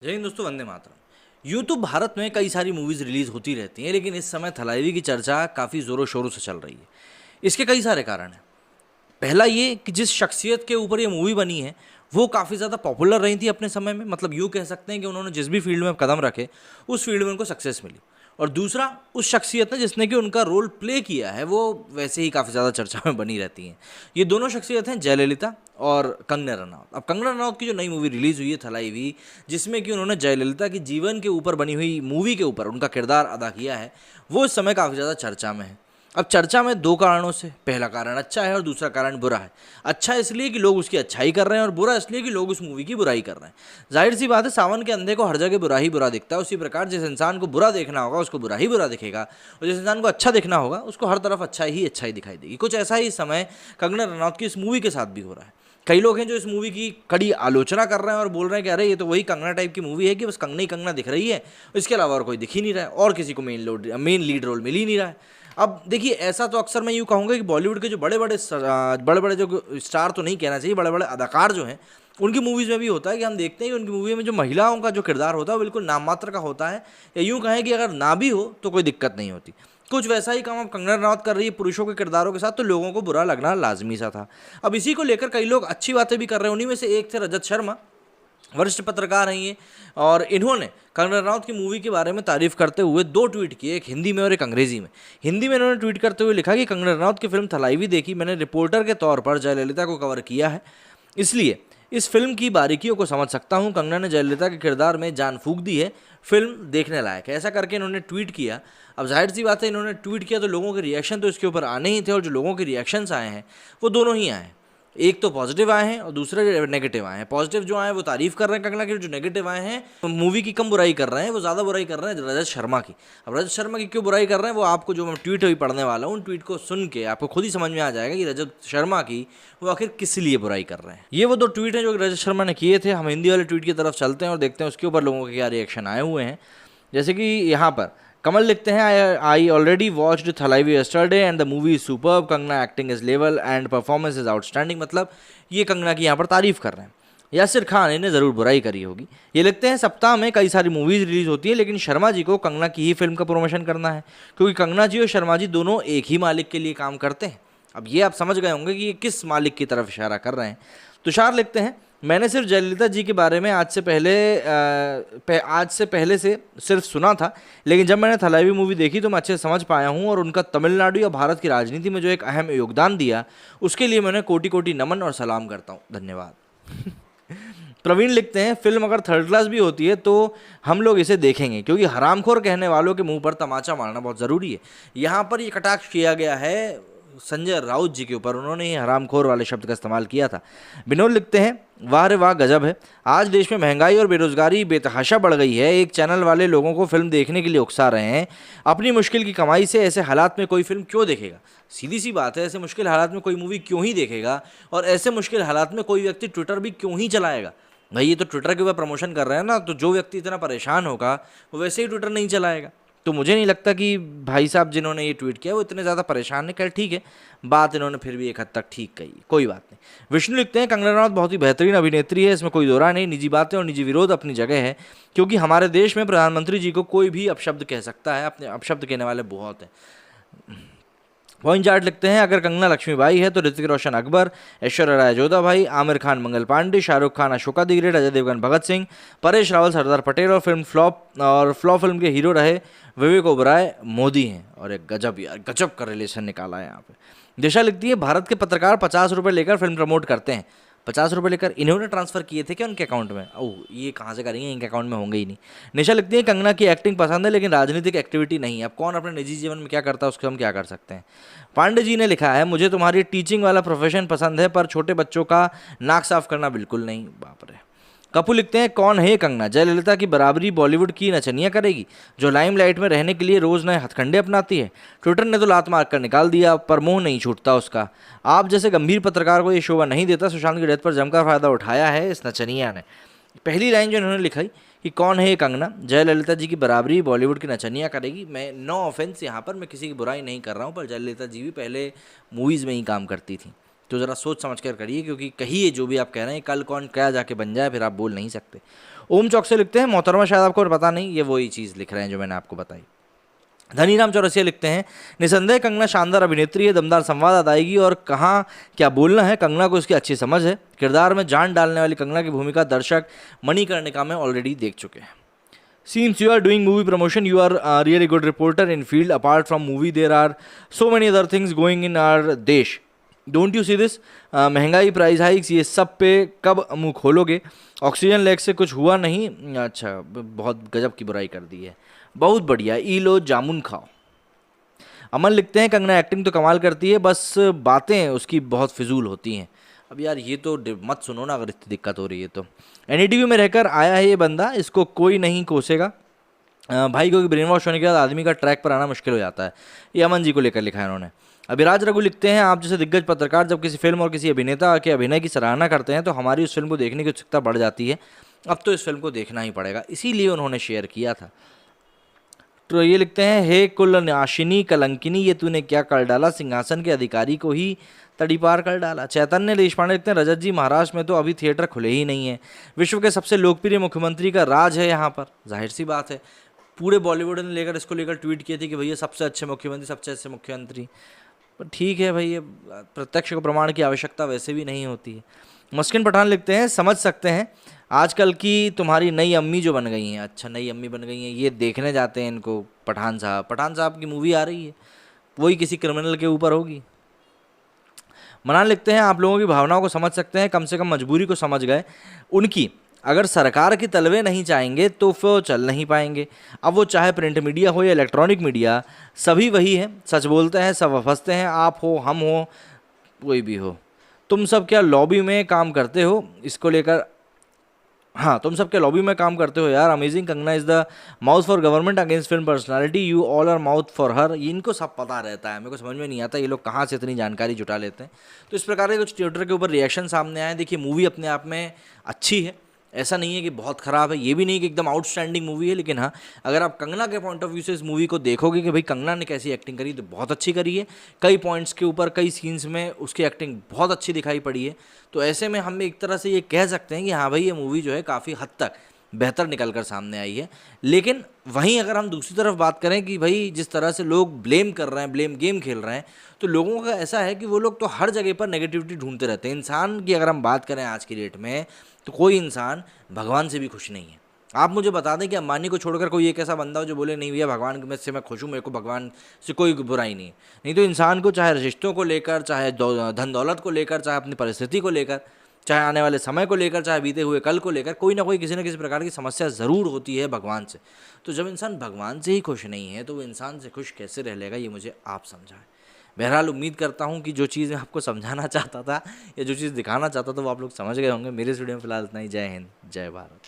जय हिंद दोस्तों, वंदे मातरम। यूँ तो भारत में कई सारी मूवीज़ रिलीज़ होती रहती हैं, लेकिन इस समय थलाइवी की चर्चा काफ़ी ज़ोरों शोरों से चल रही है। इसके कई सारे कारण हैं। पहला ये कि जिस शख्सियत के ऊपर ये मूवी बनी है, वो काफ़ी ज़्यादा पॉपुलर रही थी अपने समय में। मतलब यूँ कह सकते हैं कि उन्होंने जिस भी फील्ड में कदम रखे, उस फील्ड में उनको सक्सेस मिली। और दूसरा, उस शख्सियत ने जिसने कि उनका रोल प्ले किया है, वो वैसे ही काफ़ी ज़्यादा चर्चा में बनी रहती हैं। ये दोनों शख्सियत हैं जयललिता और कंगना रनौत। अब कंगना रनौत की जो नई मूवी रिलीज़ हुई है थलाइवी, जिसमें कि उन्होंने जयललिता की जीवन के ऊपर बनी हुई मूवी के ऊपर उनका किरदार अदा किया है, वो इस समय काफ़ी ज़्यादा चर्चा में है। अब चर्चा में दो कारणों से, पहला कारण अच्छा है और दूसरा कारण बुरा है। अच्छा इसलिए कि लोग उसकी अच्छाई कर रहे हैं और बुरा इसलिए कि लोग उस मूवी की बुराई कर रहे हैं। जाहिर सी बात है, सावन के अंधे को हर जगह बुरा ही बुरा दिखता है। उसी प्रकार जिस इंसान को बुरा देखना होगा उसको बुरा ही बुरा दिखेगा, और जिस इंसान को अच्छा देखना होगा उसको हर तरफ अच्छा ही अच्छाई दिखाई देगी। कुछ ऐसा ही इस समय कंगना रनौत की इस मूवी के साथ भी हो रहा है। कई लोग हैं जो इस मूवी की कड़ी आलोचना कर रहे हैं और बोल रहे हैं कि अरे ये तो वही कंगना टाइप की मूवी है कि बस कंगना ही कंगना दिख रही है, इसके अलावा और कोई दिख ही नहीं रहा है और किसी को मेन लीड रोल मिल ही नहीं रहा है। अब देखिए, ऐसा तो अक्सर मैं यूँ कहूँगा कि बॉलीवुड के जो बड़े बड़े जो स्टार तो नहीं कहना चाहिए, बड़े बड़े अदाकार जो हैं, उनकी मूवीज़ में भी होता है कि हम देखते हैं कि उनकी मूवी में जो महिलाओं का जो किरदार होता है वो बिल्कुल नाम मात्र का होता है, या यूँ कहें कि अगर ना भी हो तो कोई दिक्कत नहीं होती। कुछ वैसा ही काम अब कंगना रनौत कर रही है पुरुषों के किरदारों के साथ, तो लोगों को बुरा लगना लाजमी सा था। अब इसी को लेकर कई लोग अच्छी बातें भी कर रहे हैं। उन्हीं में से एक थे रजत शर्मा, वरिष्ठ पत्रकार हैं ये, और इन्होंने कंगना रनौत की मूवी के बारे में तारीफ करते हुए दो ट्वीट किए, एक हिंदी में और एक अंग्रेजी में। हिंदी में इन्होंने ट्वीट करते हुए लिखा कि कंगना रनौत की फिल्म थलाइवी देखी, मैंने रिपोर्टर के तौर पर जयललिता को कवर किया है, इसलिए इस फिल्म की बारीकियों को समझ सकता हूँ। कंगना ने जयललिता के किरदार में जान फूंक दी है, फिल्म देखने लायक है, ऐसा करके इन्होंने ट्वीट किया। अब जाहिर सी बात है, इन्होंने ट्वीट किया तो लोगों के रिएक्शन तो इसके ऊपर आने ही थे, और जो लोगों के रिएक्शंस आए हैं वो दोनों ही आए हैं। एक तो पॉजिटिव आए हैं और दूसरे नेगेटिव आए हैं। पॉजिटिव जो आए हैं वो तारीफ कर रहे हैं कंगना की, जो नेगेटिव आए हैं मूवी की कम बुराई कर रहे हैं, वो ज़्यादा बुराई कर रहे हैं रजत शर्मा की। अब रजत शर्मा की क्यों बुराई कर रहे हैं, वो आपको जो मैं ट्वीट अभी पढ़ने वाला हूँ, उन ट्वीट को सुन के आपको खुद ही समझ में आ जाएगा कि रजत शर्मा की वो आखिर किस लिए बुराई कर रहे हैं। ये वो दो ट्वीट हैं जो रजत शर्मा ने किए थे। हम हिंदी वाले ट्वीट की तरफ चलते हैं और देखते हैं उसके ऊपर लोगों के क्या रिएक्शन आए हुए हैं। जैसे कि यहाँ पर कमल लिखते हैं, I already watched Thalaivi yesterday and the movie is superb, Kangana acting is level and performance is outstanding. मतलब ये कंगना की यहाँ पर तारीफ कर रहे हैं। यासिर खान, इन्हें ज़रूर बुराई करी होगी। ये लिखते हैं, सप्ताह में कई सारी मूवीज़ रिलीज होती है, लेकिन शर्मा जी को कंगना की ही फिल्म का प्रमोशन करना है, क्योंकि कंगना जी और शर्मा जी दोनों एक ही मालिक के लिए काम करते हैं। अब ये आप समझ गए होंगे कि ये किस मालिक की तरफ इशारा कर रहे हैं। तुषार लिखते हैं, मैंने सिर्फ जयललिता जी के बारे में आज से पहले से सिर्फ सुना था, लेकिन जब मैंने थलाइवी मूवी देखी तो मैं अच्छे से समझ पाया हूँ, और उनका तमिलनाडु या भारत की राजनीति में जो एक अहम योगदान दिया, उसके लिए मैं उन्हें कोटि कोटि नमन और सलाम करता हूँ। धन्यवाद। प्रवीण लिखते हैं, फिल्म अगर थर्ड क्लास भी होती है तो हम लोग इसे देखेंगे, क्योंकि हरामखोर कहने वालों के मुंह पर तमाचा मारना बहुत ज़रूरी है। यहाँ पर ये कटाक्ष किया गया है संजय राउत जी के ऊपर, उन्होंने ही हरामखोर वाले शब्द का इस्तेमाल किया था। विनोद लिखते हैं, वाह रे वाह, गजब है। आज देश में महंगाई और बेरोजगारी बेतहाशा बढ़ गई है, एक चैनल वाले लोगों को फिल्म देखने के लिए उकसा रहे हैं। अपनी मुश्किल की कमाई से ऐसे हालात में कोई फिल्म क्यों देखेगा? सीधी सी बात है, ऐसे मुश्किल हालात में कोई मूवी क्यों ही देखेगा, और ऐसे मुश्किल हालात में कोई व्यक्ति ट्विटर भी क्यों ही चलाएगा? भाई ये तो ट्विटर के ऊपर प्रमोशन कर रहे हैं ना, तो जो व्यक्ति इतना परेशान होगा वो वैसे ही ट्विटर नहीं चलाएगा। तो मुझे नहीं लगता कि भाई साहब जिन्होंने ये ट्वीट किया वो इतने ज़्यादा परेशान है। खैर ठीक है, बात इन्होंने फिर भी एक हद तक ठीक कही, कोई बात नहीं। विष्णु लिखते हैं, कंगना रनौत बहुत ही बेहतरीन अभिनेत्री है, इसमें कोई दो राय नहीं। निजी बातें और निजी विरोध अपनी जगह है, क्योंकि हमारे देश में प्रधानमंत्री जी को कोई भी अपशब्द कह सकता है, अपने अपशब्द कहने वाले बहुत हैं। पॉइंट चार्ट लिखते हैं, अगर कंगना लक्ष्मीबाई है तो ऋतिक रोशन अकबर, ऐश्वर्या राय जोधा भाई, आमिर खान मंगल पांडे, शाहरुख खान अशोका दी ग्रेट, अजय देवगन भगत सिंह, परेश रावल सरदार पटेल, और फ्लॉप फिल्म के हीरो रहे विवेक ओबराय मोदी हैं। और एक गजब, यार गजब का रिलेशन निकाला है यहाँ पे। दिशा लिखती है, भारत के पत्रकार 50 रुपये लेकर फिल्म प्रमोट करते हैं। 50 रुपये लेकर इन्होंने ट्रांसफ़र किए थे क्या उनके अकाउंट में? ओह, ये कहाँ से करेंगे, इनके अकाउंट में होंगे ही नहीं। निशा लिखती है, कंगना की एक्टिंग पसंद है, लेकिन राजनीतिक एक्टिविटी नहीं। अब कौन अपने निजी जीवन में क्या करता है उसको हम क्या कर सकते हैं। पांडे जी ने लिखा है, मुझे तुम्हारी टीचिंग वाला प्रोफेशन पसंद है, पर छोटे बच्चों का नाक साफ करना बिल्कुल नहीं। बाप रे। कपूर लिखते हैं, कौन है ये कंगना? जयललिता की बराबरी बॉलीवुड की नचनिया करेगी, जो लाइमलाइट में रहने के लिए रोज़ नए हथकंडे अपनाती है। ट्विटर ने तो लात मार कर निकाल दिया, पर मुंह नहीं छूटता उसका। आप जैसे गंभीर पत्रकार को ये शोभा नहीं देता। सुशांत की डेथ पर जमकर फ़ायदा उठाया है इस नचनिया ने। पहली लाइन जो इन्होंने लिखाई कि कौन है ये कंगना, जयललिता जी की बराबरी बॉलीवुड की नचनिया करेगी। मैं नो ऑफेंस, यहाँ पर मैं किसी की बुराई नहीं कर रहा हूँ, पर जयललिता जी भी पहले मूवीज़ में ही काम करती थी, तो ज़रा सोच समझ कर करिए, क्योंकि कहिए जो भी आप कह रहे हैं, कल कौन क्या जाके बन जाए फिर आप बोल नहीं सकते। ओम चौक से लिखते हैं, मोहतरमा शायद आपको पता नहीं, ये वही चीज़ लिख रहे हैं जो मैंने आपको बताई। धनीराम चौरसिया लिखते हैं, निसंदेह कंगना शानदार अभिनेत्री है, दमदार संवाद अदायगी और कहाँ क्या बोलना है, कंगना को इसकी अच्छी समझ है। किरदार में जान डालने वाली कंगना की भूमिका दर्शक मणिकर्णिका में ऑलरेडी देख चुके हैं। Seems you are doing movie promotion. You are a really good reporter in field. Apart from movie, there are so many other things going in our देश. Don't you see this? महंगाई, price hikes, ये सब पे कब मुंह खोलोगे? Oxygen lake से कुछ हुआ नहीं? अच्छा, बहुत गजब की बुराई कर दी है। बहुत बढ़िया, ई लो जामुन खाओ। अमन लिखते हैं, कंगना एक्टिंग तो कमाल करती है, बस बातें उसकी बहुत फिजूल होती हैं। अब यार ये तो मत सुनो ना, अगर इतनी दिक्कत हो रही है तो। एनडीटीवी में रहकर आया है ये बंदा, इसको कोई नहीं कोसेगा भाई, क्योंकि ब्रेन वॉश होने के बाद आदमी का ट्रैक पर आना मुश्किल हो जाता है। ये अमन जी को लेकर लिखा है उन्होंने। अभिराज रघु लिखते हैं, आप जैसे दिग्गज पत्रकार जब किसी फिल्म और किसी अभिनेता के अभिनय की सराहना करते हैं तो हमारी उस फिल्म को देखने की उत्सुकता बढ़ जाती है। अब तो इस फिल्म को देखना ही पड़ेगा, इसीलिए उन्होंने शेयर किया था। तो ये लिखते हैं, हे कुल नाशिनी कलंकिनी, ये तूने क्या कर डाला, सिंहासन के अधिकारी को ही तड़ी पार कर डाला। चैतन्य देशपांडे लिखते हैं, रजत जी महाराष्ट्र में तो अभी थिएटर खुले ही नहीं है, विश्व के सबसे लोकप्रिय मुख्यमंत्री का राज है यहाँ पर। जाहिर सी बात है, पूरे बॉलीवुड ने लेकर इसको लेकर ट्वीट किए थे कि भैया सबसे अच्छे मुख्यमंत्री, सबसे अच्छे मुख्यमंत्री। पर ठीक है भाई, ये प्रत्यक्ष को प्रमाण की आवश्यकता वैसे भी नहीं होती है। मस्किन पठान लिखते हैं, समझ सकते हैं आजकल की तुम्हारी नई अम्मी जो बन गई हैं। अच्छा, नई अम्मी बन गई हैं, ये देखने जाते हैं इनको पठान साहब की मूवी आ रही है, वही किसी क्रिमिनल के ऊपर होगी। मनान लिखते हैं, आप लोगों की भावनाओं को समझ सकते हैं, कम से कम मजबूरी को समझ गए उनकी। अगर सरकार की तलवे नहीं चाहेंगे तो फिर चल नहीं पाएंगे। अब वो चाहे प्रिंट मीडिया हो या इलेक्ट्रॉनिक मीडिया, सभी वही है, सच बोलते हैं, सब फंसते हैं, आप हो, हम हो, कोई भी हो। तुम सब क्या लॉबी में काम करते हो इसको लेकर? हाँ, तुम सब क्या लॉबी में काम करते हो यार। Amazing, Kangana is the mouth for government against film personality, you all are mouth for her. इनको सब पता रहता है, मेरे को समझ में नहीं आता ये लोग कहाँ से इतनी जानकारी जुटा लेते हैं। तो इस प्रकार के कुछ ट्विटर के ऊपर रिएक्शन सामने आए। देखिए, मूवी अपने आप में अच्छी है, ऐसा नहीं है कि बहुत ख़राब है, ये भी नहीं कि एकदम आउटस्टैंडिंग मूवी है। लेकिन हाँ, अगर आप कंगना के पॉइंट ऑफ व्यू से इस मूवी को देखोगे कि भाई कंगना ने कैसी एक्टिंग करी, तो बहुत अच्छी करी है। कई पॉइंट्स के ऊपर, कई सीन्स में उसकी एक्टिंग बहुत अच्छी दिखाई पड़ी है। तो ऐसे में हम एक तरह से ये कह सकते हैं कि हाँ भाई, ये मूवी जो है काफ़ी हद तक बेहतर निकल कर सामने आई है। लेकिन वहीं अगर हम दूसरी तरफ बात करें कि भाई जिस तरह से लोग ब्लेम कर रहे हैं, ब्लेम गेम खेल रहे हैं, तो लोगों का ऐसा है कि वो लोग तो हर जगह पर नेगेटिविटी ढूंढते रहते हैं। इंसान की अगर हम बात करें आज की डेट में, तो कोई इंसान भगवान से भी खुश नहीं है। आप मुझे बता दें कि अंबानी को छोड़कर कोई एक ऐसा बंदा हो जो बोले नहीं भैया भगवान में से मैं खुश हूँ, मेरे को भगवान से कोई बुराई नहीं। नहीं तो इंसान को चाहे रिश्तों को लेकर, चाहे धन दौलत को लेकर, चाहे अपनी परिस्थिति को लेकर, चाहे आने वाले समय को लेकर, चाहे बीते हुए कल को लेकर, कोई ना कोई किसी न किसी प्रकार की समस्या ज़रूर होती है भगवान से। तो जब इंसान भगवान से ही खुश नहीं है तो वो इंसान से खुश कैसे रह लेगा, ये मुझे आप समझाएं। बहरहाल उम्मीद करता हूँ कि जो चीज़ मैं आपको समझाना चाहता था या जो चीज़ दिखाना चाहता था वो आप लोग समझ गए होंगे। मेरे इस वीडियो में फिलहाल इतना ही। जय हिंद, जय भारत।